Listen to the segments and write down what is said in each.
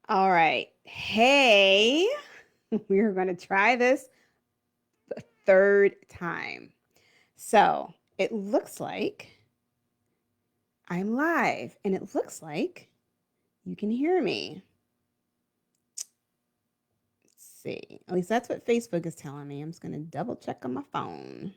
All right. Hey, we're going to try this the third time. So it looks like I'm live and it looks like you can hear me. Let's see. At least that's what Facebook is telling me. I'm just going to double check on my phone.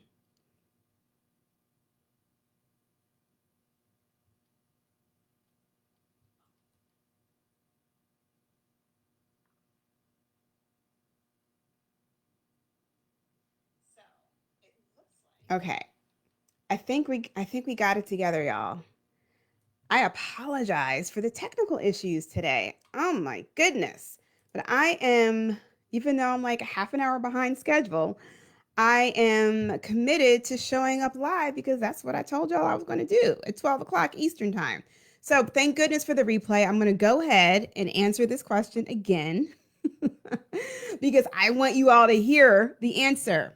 Okay. I think we got it together, y'all. I apologize for the technical issues today. Oh my goodness. But I am, even though I'm like a half an hour behind schedule, I am committed to showing up live because that's what I told y'all I was going to do at 12 o'clock Eastern time. So thank goodness for the replay. I'm going to go ahead and answer this question again because I want you all to hear the answer.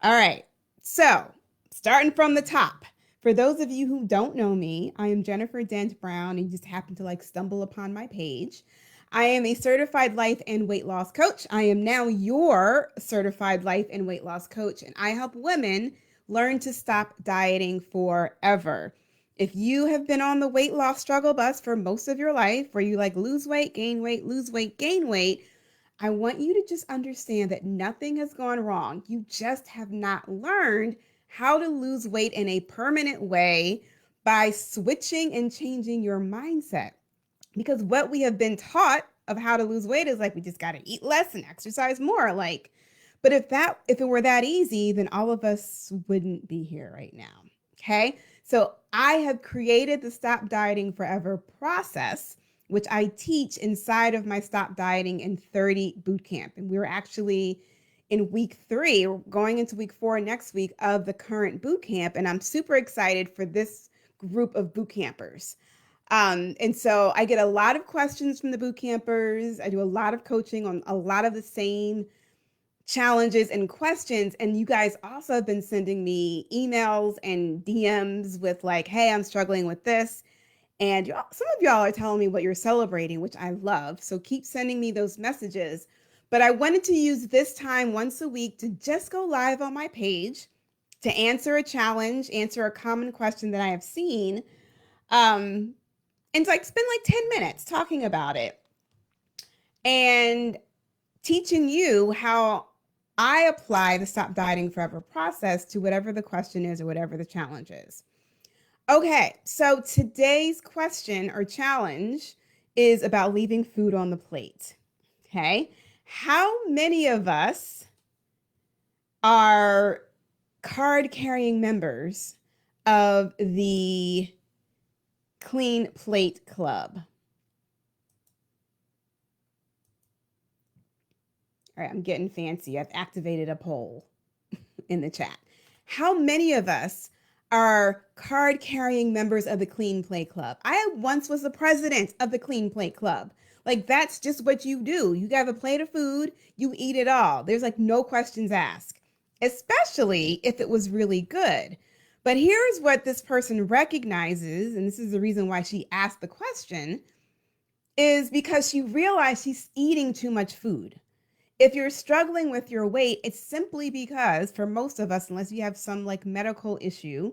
All right. So starting from the top. For those of you who don't know me, I am Jennifer Dent Brown, and you just happen to like stumble upon my page. I am a certified life and weight loss coach. I am now your certified life and weight loss coach, and I help women learn to stop dieting forever. If you have been on the weight loss struggle bus for most of your life, where you like lose weight, gain weight, lose weight, gain weight, I want you to just understand that nothing has gone wrong. You just have not learned how to lose weight in a permanent way by switching and changing your mindset. Because what we have been taught of how to lose weight is like we just got to eat less and exercise more. Like, but if it were that easy, then all of us wouldn't be here right now. Okay? So I have created the Stop Dieting Forever process, which I teach inside of my Stop Dieting in 30 bootcamp. And we're actually in week 3, we're going into week 4 next week of the current bootcamp. And I'm super excited for this group of boot campers. And so I get a lot of questions from the boot campers. I do a lot of coaching on a lot of the same challenges and questions. And you guys also have been sending me emails and DMs with like, hey, I'm struggling with this. And some of y'all are telling me what you're celebrating, which I love. So keep sending me those messages. But I wanted to use this time once a week to just go live on my page to answer a challenge, answer a common question that I have seen, and to like spend like 10 minutes talking about it and teaching you how I apply the Stop Dieting Forever process to whatever the question is or whatever the challenge is. Okay, so today's question or challenge is about leaving food on the plate. Okay, how many of us are card carrying members of the Clean Plate Club? All right, I'm getting fancy. I've activated a poll in the chat. How many of us are card carrying members of the Clean Plate Club? I once was the president of the Clean Plate Club. Like, that's just what you do. You have a plate of food, you eat it all. There's like no questions asked, especially if it was really good. But here's what this person recognizes, and this is the reason why she asked the question, is because she realized she's eating too much food. If you're struggling with your weight, it's simply because for most of us, unless you have some like medical issue,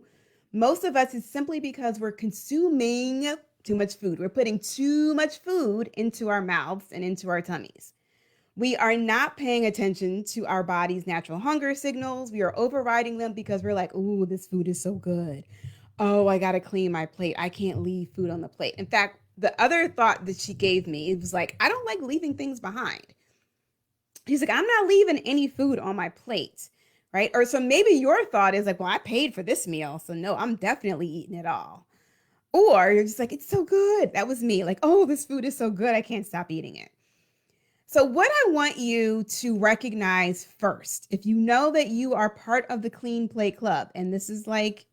most of us it's simply because we're consuming too much food. We're putting too much food into our mouths and into our tummies. We are not paying attention to our body's natural hunger signals. We are overriding them because we're like, "Ooh, this food is so good. Oh, I got to clean my plate. I can't leave food on the plate." In fact, the other thought that she gave me, it was like, I don't like leaving things behind. He's like, I'm not leaving any food on my plate, right? Or so maybe your thought is like, well, I paid for this meal, so no, I'm definitely eating it all. Or you're just like, it's so good. That was me. Like, oh, this food is so good, I can't stop eating it. So, what I want you to recognize first, if you know that you are part of the Clean Plate Club, and this is like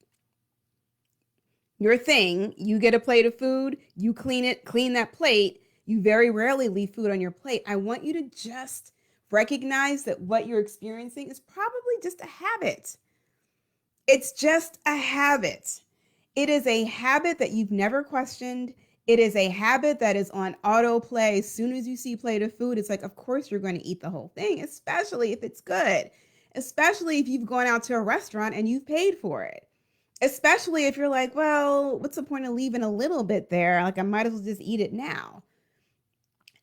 your thing, you get a plate of food, you clean it, clean that plate, you very rarely leave food on your plate. I want you to just recognize that what you're experiencing is probably just a habit. It's just a habit. It is a habit that you've never questioned. It is a habit that is on autoplay. As soon as you see a plate of food, it's like, of course, you're going to eat the whole thing, especially if it's good, especially if you've gone out to a restaurant and you've paid for it. Especially if you're like, well, what's the point of leaving a little bit there? Like, I might as well just eat it now.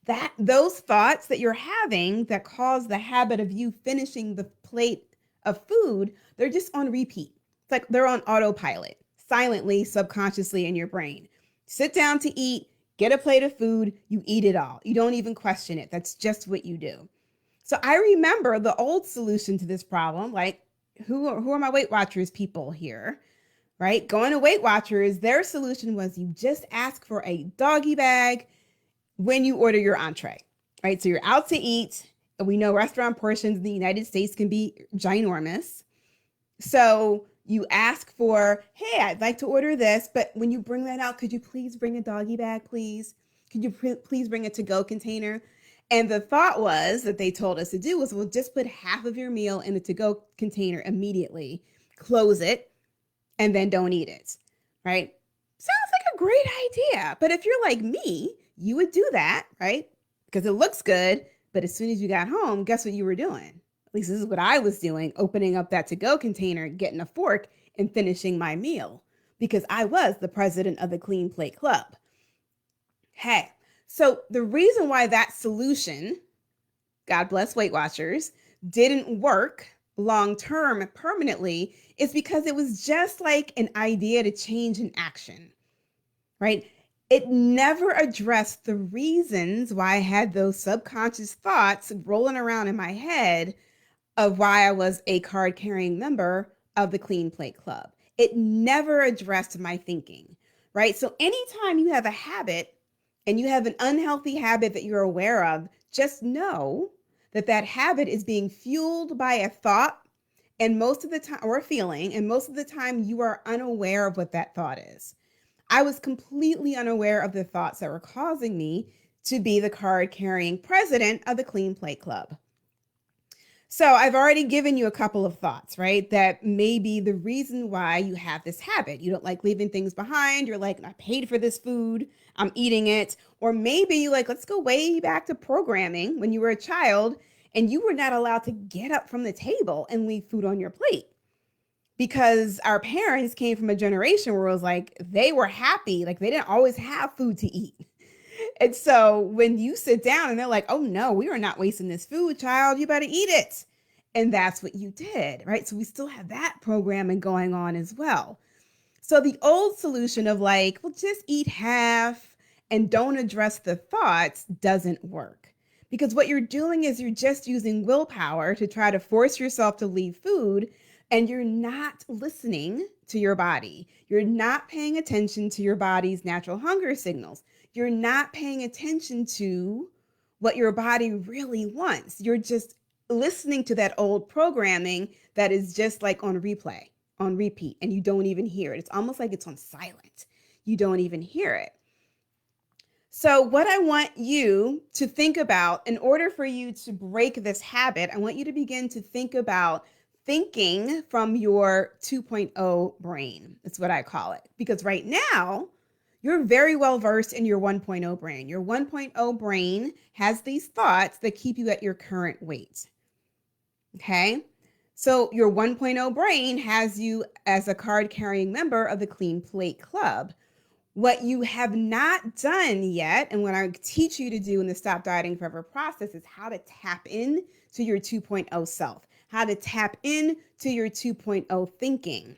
That those thoughts that you're having that cause the habit of you finishing the plate of food, they're just on repeat. It's like they're on autopilot, silently, subconsciously in your brain. Sit down to eat, get a plate of food, you eat it all. You don't even question it. That's just what you do. So I remember the old solution to this problem, like who are my Weight Watchers people here, right? Going to Weight Watchers, their solution was you just ask for a doggy bag when you order your entree, right? So you're out to eat. And we know restaurant portions in the United States can be ginormous. So you ask for, hey, I'd like to order this, but when you bring that out, could you please bring a doggy bag, please? Could you please bring a to-go container? And the thought was that they told us to do was, we'll just put half of your meal in the to-go container immediately, close it, and then don't eat it, right? Sounds like a great idea. But if you're like me, you would do that, right? Because it looks good. But as soon as you got home, guess what you were doing? At least this is what I was doing, opening up that to-go container, getting a fork, and finishing my meal because I was the president of the Clean Plate Club. Hey, so the reason why that solution, God bless Weight Watchers, didn't work long-term permanently is because it was just like an idea to change an action, right? It never addressed the reasons why I had those subconscious thoughts rolling around in my head of why I was a card-carrying member of the Clean Plate Club. It never addressed my thinking, right? So anytime you have a habit and you have an unhealthy habit that you're aware of, just know that that habit is being fueled by a thought and most of the time, or a feeling, and most of the time you are unaware of what that thought is. I was completely unaware of the thoughts that were causing me to be the card-carrying president of the Clean Plate Club. So I've already given you a couple of thoughts, right? That may be the reason why you have this habit. You don't like leaving things behind. You're like, I paid for this food, I'm eating it. Or maybe you like, let's go way back to programming when you were a child and you were not allowed to get up from the table and leave food on your plate. Because our parents came from a generation where it was like, they were happy, like they didn't always have food to eat. And so when you sit down and they're like, oh no, we are not wasting this food, child, you better eat it. And that's what you did, right? So we still have that programming going on as well. So the old solution of like, well, just eat half and don't address the thoughts doesn't work. Because what you're doing is you're just using willpower to try to force yourself to leave food, and you're not listening to your body. You're not paying attention to your body's natural hunger signals. You're not paying attention to what your body really wants. You're just listening to that old programming that is just like on replay, on repeat, and you don't even hear it. It's almost like it's on silent. You don't even hear it. So what I want you to think about in order for you to break this habit, I want you to begin to think about thinking from your 2.0 brain. That's what I call it. Because right now, you're very well versed in your 1.0 brain. Your 1.0 brain has these thoughts that keep you at your current weight. Okay? So your 1.0 brain has you as a card-carrying member of the Clean Plate Club. What you have not done yet, and what I teach you to do in the Stop Dieting Forever process, is how to tap in to your 2.0 self, how to tap in to your 2.0 thinking.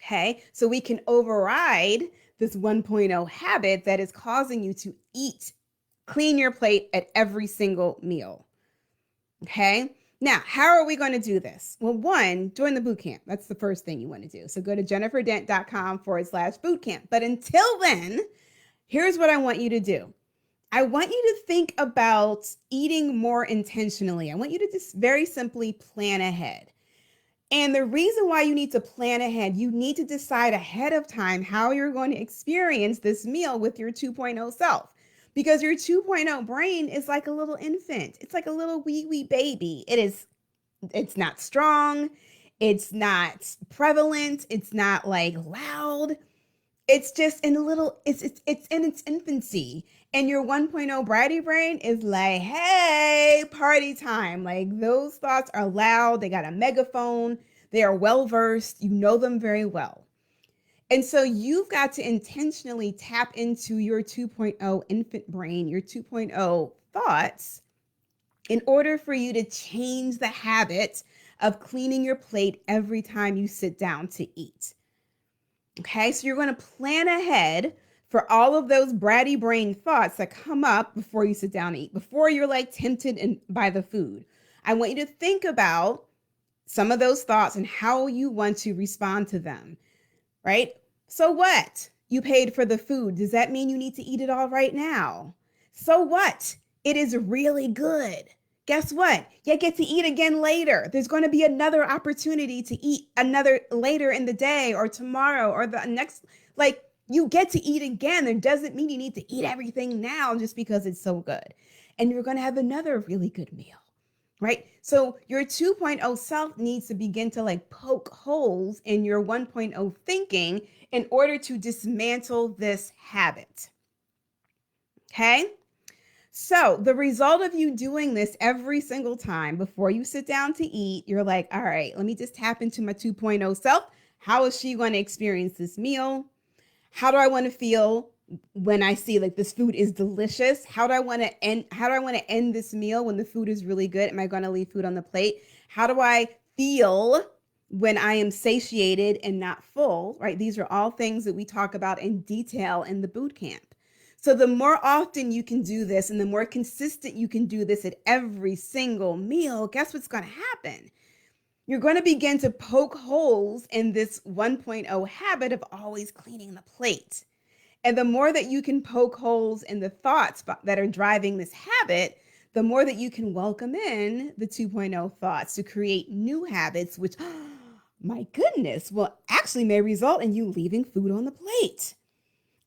Okay, so we can override this 1.0 habit that is causing you to clean your plate at every single meal. Okay. Now, how are we going to do this? Well, one, join the boot camp. That's the first thing you want to do. So go to jenniferdent.com/bootcamp. But until then, here's what I want you to do. I want you to think about eating more intentionally. I want you to just very simply plan ahead. And the reason why you need to plan ahead, you need to decide ahead of time how you're going to experience this meal with your 2.0 self. Because your 2.0 brain is like a little infant. It's like a little wee baby. It's not strong. It's not prevalent. It's not like loud. It's just in a little, it's in its infancy. And your 1.0 bratty brain is like, hey, party time. Like those thoughts are loud. They got a megaphone. They are well versed. You know them very well. And so you've got to intentionally tap into your 2.0 infant brain, your 2.0 thoughts, in order for you to change the habit of cleaning your plate every time you sit down to eat. Okay, so you're going to plan ahead for all of those bratty brain thoughts that come up before you sit down to eat, before you're like tempted by the food. I want you to think about some of those thoughts and how you want to respond to them, right? So what? You paid for the food. Does that mean you need to eat it all right now? So what? It is really good. Guess what? You get to eat again later. There's going to be another opportunity to eat another later in the day or tomorrow or the next. Like you get to eat again. It doesn't mean you need to eat everything now just because it's so good. And you're going to have another really good meal, right? So your 2.0 self needs to begin to like poke holes in your 1.0 thinking in order to dismantle this habit. Okay? So the result of you doing this every single time before you sit down to eat, you're like, all right, let me just tap into my 2.0 self. How is she going to experience this meal? How do I want to feel when I see like this food is delicious? How do I want to end this meal when the food is really good? Am I going to leave food on the plate? How do I feel when I am satiated and not full, right? These are all things that we talk about in detail in the boot camp. So the more often you can do this and the more consistent you can do this at every single meal, guess what's going to happen? You're going to begin to poke holes in this 1.0 habit of always cleaning the plate. And the more that you can poke holes in the thoughts that are driving this habit, the more that you can welcome in the 2.0 thoughts to create new habits, which, my goodness, will actually may result in you leaving food on the plate.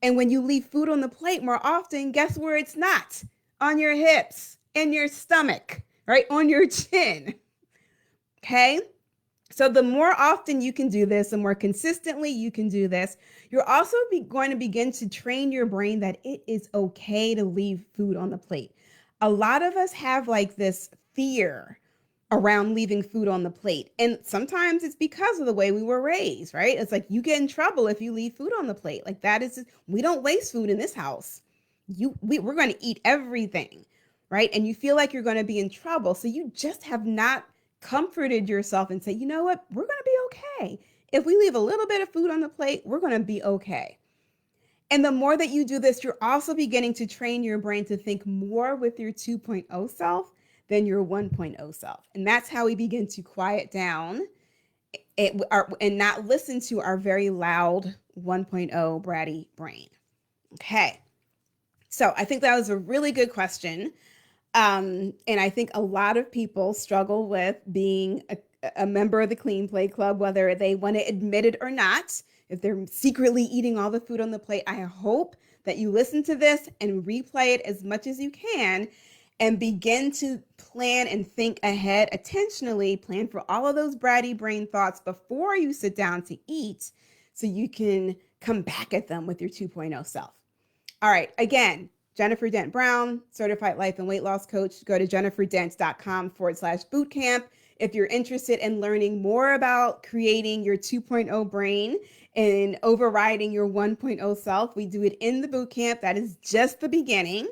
And when you leave food on the plate more often, guess where it's not? On your hips, in your stomach, right? On your chin. Okay? So the more often you can do this, the more consistently you can do this, you're also going to begin to train your brain that it is okay to leave food on the plate. A lot of us have like this fear around leaving food on the plate. And sometimes it's because of the way we were raised, right? It's like you get in trouble if you leave food on the plate. Like that is, we don't waste food in this house. We're going to eat everything, right? And you feel like you're going to be in trouble. So you just have not comforted yourself and say, you know what? We're going to be okay. If we leave a little bit of food on the plate, we're going to be okay. And the more that you do this, you're also beginning to train your brain to think more with your 2.0 self than your 1.0 self. And that's how we begin to quiet down and not listen to our very loud 1.0 bratty brain. Okay. So I think that was a really good question. And I think a lot of people struggle with being a member of the Clean Plate Club, whether they want to admit it or not. If they're secretly eating all the food on the plate, I hope that you listen to this and replay it as much as you can and begin to plan and think ahead, intentionally plan for all of those bratty brain thoughts before you sit down to eat so you can come back at them with your 2.0 self. All right, again, Jennifer Dent Brown, certified life and weight loss coach. Go to jenniferdent.com/bootcamp. If you're interested in learning more about creating your 2.0 brain and overriding your 1.0 self, we do it in the bootcamp. That is just the beginning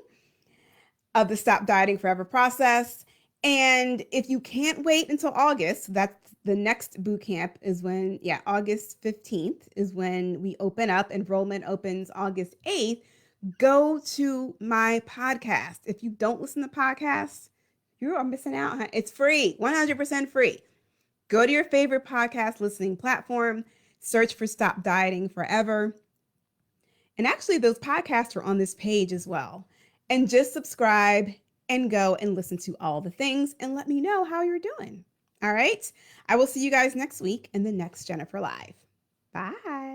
of the Stop Dieting Forever process. And if you can't wait until August, that's the next boot camp is when, August 15th is when we open up. Enrollment opens August 8th. Go to my podcast. If you don't listen to podcasts, you are missing out. It's free, 100% free. Go to your favorite podcast listening platform, search for Stop Dieting Forever. And actually, those podcasts are on this page as well. And just subscribe and go and listen to all the things and let me know how you're doing. All right. I will see you guys next week in the next Jennifer Live. Bye.